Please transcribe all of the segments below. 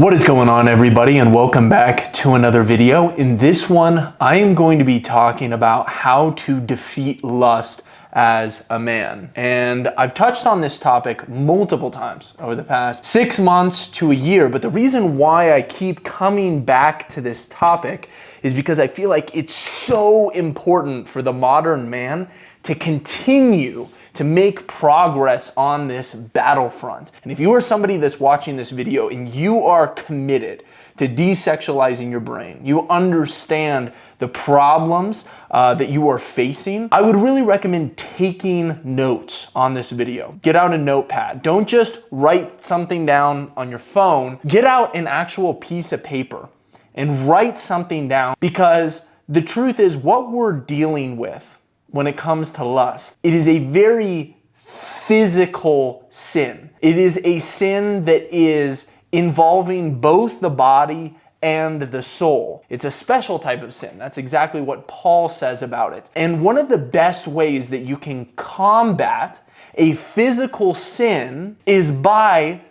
What is going on, everybody, and welcome back to another video. In this one, I am going to be talking about how to defeat lust as a man. And I've touched on this topic multiple times over the past 6 months to a year, but the reason why I keep coming back to this topic is because I feel like it's so important for the modern man to continue to make progress on this battlefront. And if you are somebody that's watching this video and you are committed to desexualizing your brain, you understand the problems that you are facing, I would really recommend taking notes on this video. Get out a notepad. Don't just write something down on your phone. Get out an actual piece of paper and write something down, because the truth is what we're dealing with when it comes to lust, it is a very physical sin. It is a sin that is involving both the body and the soul. It's a special type of sin. That's exactly what Paul says about it. And one of the best ways that you can combat a physical sin is by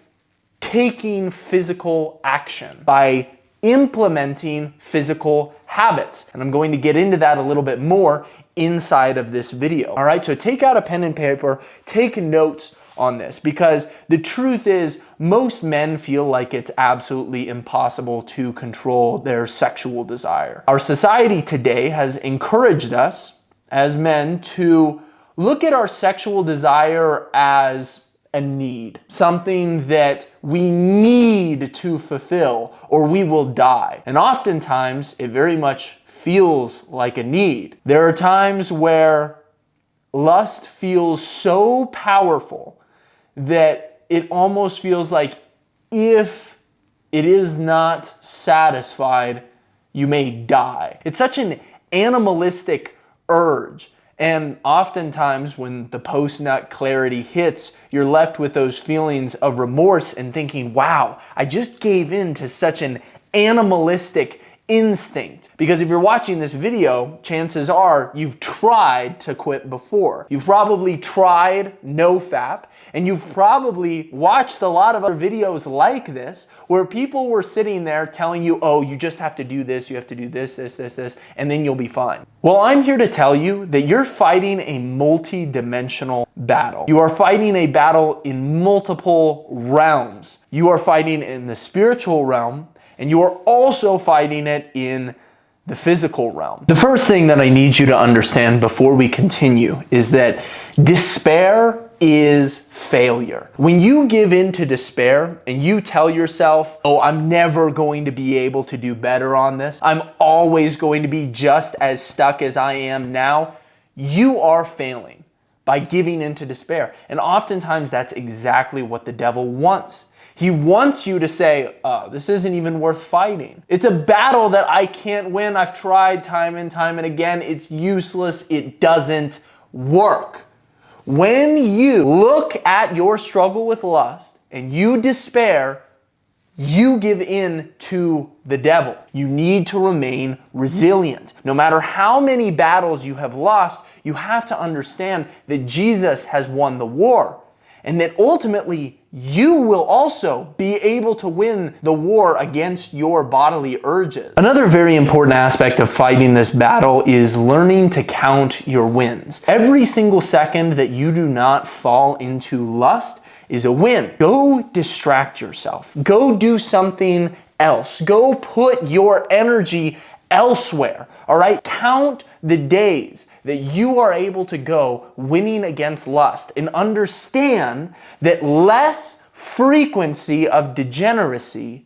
taking physical action, by implementing physical habits. And I'm going to get into that a little bit more inside of this video. All right, so take out a pen and paper, take notes on this, because the truth is most men feel like it's absolutely impossible to control their sexual desire. Our society today has encouraged us as men to look at our sexual desire as a need, something that we need to fulfill or we will die. And oftentimes it very much feels like a need. There are times where lust feels so powerful that it almost feels like if it is not satisfied, you may die. It's such an animalistic urge. And oftentimes when the post-nut clarity hits, you're left with those feelings of remorse and thinking, wow, I just gave in to such an animalistic instinct. Because if you're watching this video, chances are you've tried to quit before. You've probably tried NoFap, and you've probably watched a lot of other videos like this where people were sitting there telling you, oh, you just have to do this, you have to do this, and then you'll be fine. Well, I'm here to tell you that you're fighting a multi-dimensional battle. You are fighting a battle in multiple realms. You are fighting in the spiritual realm, and you are also fighting it in the physical realm. The first thing that I need you to understand before we continue is that despair is failure. When you give in to despair and you tell yourself, oh, I'm never going to be able to do better on this, I'm always going to be just as stuck as I am now, you are failing by giving in to despair. And oftentimes that's exactly what the devil wants. He wants you to say, oh, this isn't even worth fighting. It's a battle that I can't win. I've tried time and time and again. It's useless. It doesn't work. When you look at your struggle with lust and you despair, you give in to the devil. You need to remain resilient. No matter how many battles you have lost, you have to understand that Jesus has won the war, and that ultimately you will also be able to win the war against your bodily urges. Another very important aspect of fighting this battle is learning to count your wins. Every single second that you do not fall into lust is a win. Go distract yourself. Go do something else. Go put your energy elsewhere. All right? Count the days that you are able to go winning against lust, and understand that less frequency of degeneracy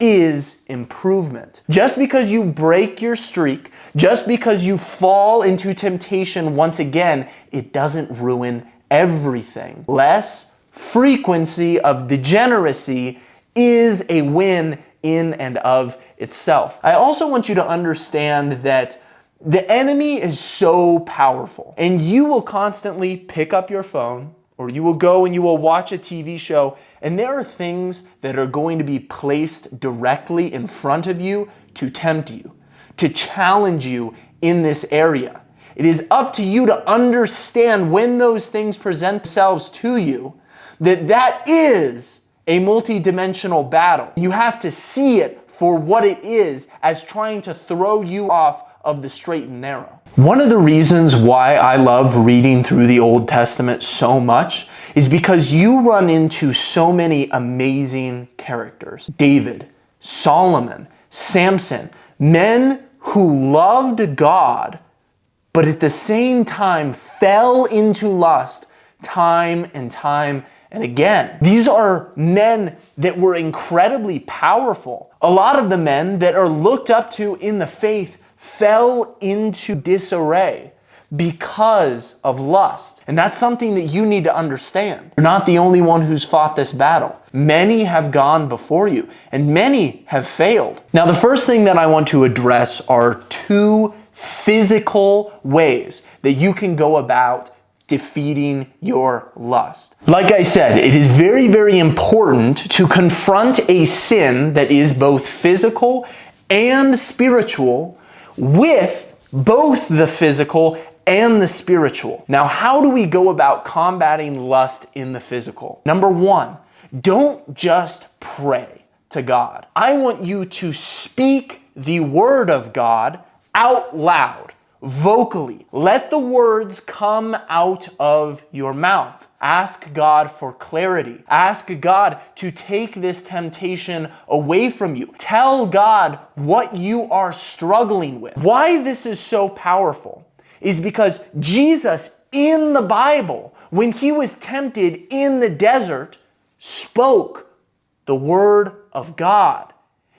is improvement. Just because you break your streak, just because you fall into temptation once again, it doesn't ruin everything. Less frequency of degeneracy is a win in and of itself. I also want you to understand that the enemy is so powerful, and you will constantly pick up your phone, or you will go and you will watch a TV show, and there are things that are going to be placed directly in front of you to tempt you, to challenge you in this area. It is up to you to understand when those things present themselves to you, that is a multi-dimensional battle. You have to see it for what it is, as trying to throw you off of the straight and narrow. One of the reasons why I love reading through the Old Testament so much is because you run into so many amazing characters. David, Solomon, Samson, men who loved God, but at the same time fell into lust time and time and again. These are men that were incredibly powerful. A lot of the men that are looked up to in the faith fell into disarray because of lust. And that's something that you need to understand. You're not the only one who's fought this battle. Many have gone before you, and many have failed. Now, the first thing that I want to address are two physical ways that you can go about defeating your lust. Like I said, it is very, very important to confront a sin that is both physical and spiritual with both the physical and the spiritual. Now, how do we go about combating lust in the physical? Number one, don't just pray to God. I want you to speak the word of God out loud, vocally. Let the words come out of your mouth. Ask God for clarity. Ask God to take this temptation away from you. Tell God what you are struggling with. Why this is so powerful is because Jesus in the Bible, when he was tempted in the desert, spoke the word of God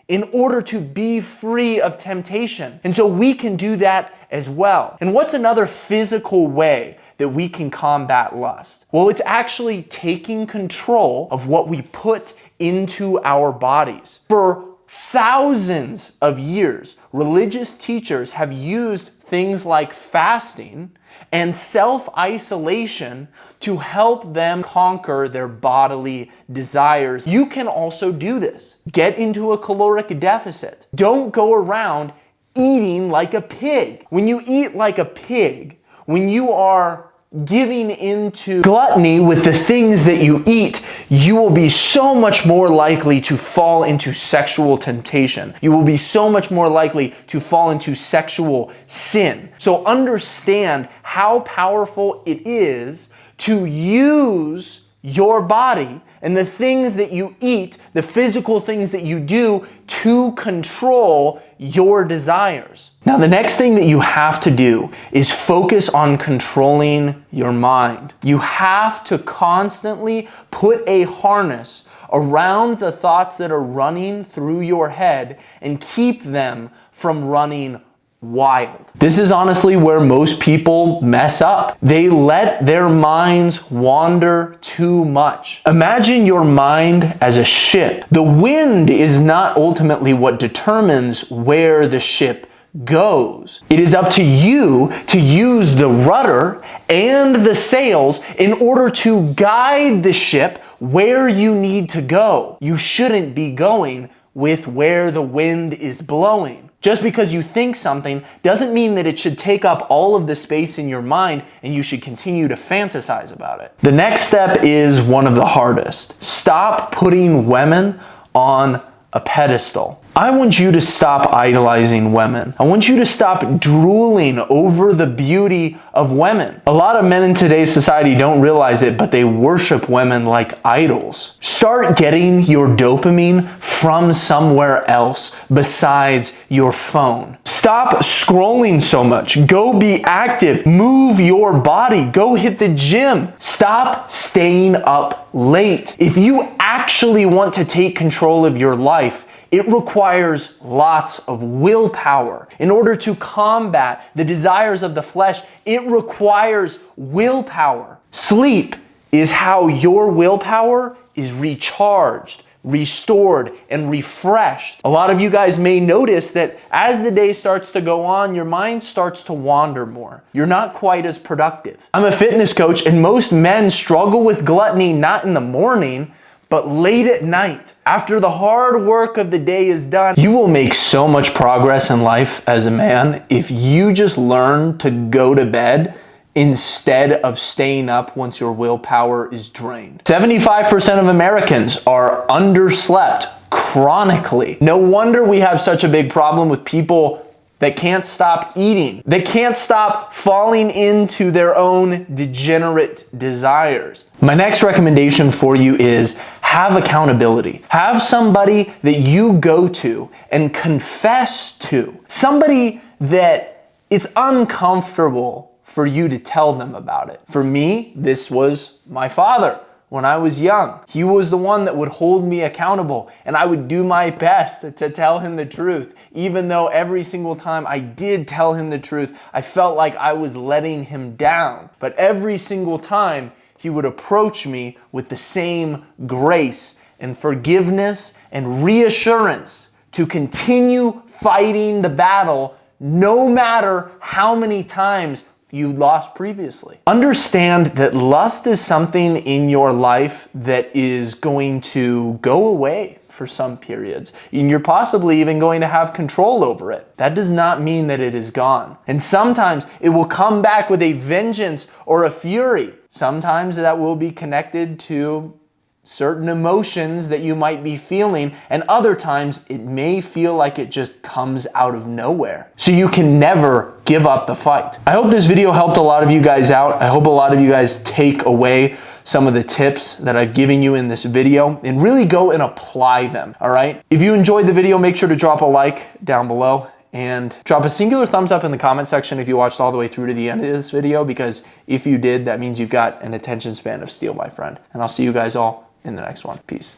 in order to be free of temptation. And so we can do that as well. And what's another physical way that we can combat lust? Well, it's actually taking control of what we put into our bodies. For thousands of years, religious teachers have used things like fasting and self-isolation to help them conquer their bodily desires. You can also do this. Get into a caloric deficit. Don't go around eating like a pig. When you eat like a pig, when you are giving into gluttony with the things that you eat, you will be so much more likely to fall into sexual temptation. You will be so much more likely to fall into sexual sin. So understand how powerful it is to use your body and the things that you eat, the physical things that you do, to control your desires. Now, the next thing that you have to do is focus on controlling your mind. You have to constantly put a harness around the thoughts that are running through your head and keep them from running wild. This is honestly where most people mess up. They let their minds wander too much. Imagine your mind as a ship. The wind is not ultimately what determines where the ship goes. It is up to you to use the rudder and the sails in order to guide the ship where you need to go. You shouldn't be going with where the wind is blowing. Just because you think something doesn't mean that it should take up all of the space in your mind and you should continue to fantasize about it. The next step is one of the hardest. Stop putting women on a pedestal. I want you to stop idolizing women. I want you to stop drooling over the beauty of women. A lot of men in today's society don't realize it, but they worship women like idols. Start getting your dopamine from somewhere else besides your phone. Stop scrolling so much. Go be active. Move your body. Go hit the gym. Stop staying up late. If you actually want to take control of your life, it requires lots of willpower. In order to combat the desires of the flesh, it requires willpower. Sleep is how your willpower is recharged, restored, and refreshed. A lot of you guys may notice that as the day starts to go on, your mind starts to wander more. You're not quite as productive. I'm a fitness coach, and most men struggle with gluttony not in the morning, but late at night. After the hard work of the day is done, you will make so much progress in life as a man if you just learn to go to bed instead of staying up once your willpower is drained. 75% of Americans are underslept chronically. No wonder we have such a big problem with people that can't stop eating. They can't stop falling into their own degenerate desires. My next recommendation for you is have accountability. Have somebody that you go to and confess to. Somebody that it's uncomfortable for you to tell them about it. For me, this was my father. When I was young, he was the one that would hold me accountable, and I would do my best to tell him the truth. Even though every single time I did tell him the truth, I felt like I was letting him down. But every single time, he would approach me with the same grace and forgiveness and reassurance to continue fighting the battle no matter how many times you lost previously. Understand that lust is something in your life that is going to go away for some periods, and you're possibly even going to have control over it. That does not mean that it is gone. And sometimes it will come back with a vengeance or a fury. Sometimes that will be connected to certain emotions that you might be feeling, and other times it may feel like it just comes out of nowhere. So you can never give up the fight. I hope this video helped a lot of you guys out. I hope a lot of you guys take away some of the tips that I've given you in this video and really go and apply them, all right? If you enjoyed the video, make sure to drop a like down below and drop a singular thumbs up in the comment section if you watched all the way through to the end of this video, because if you did, that means you've got an attention span of steel, my friend. And I'll see you guys all in the next one. Peace.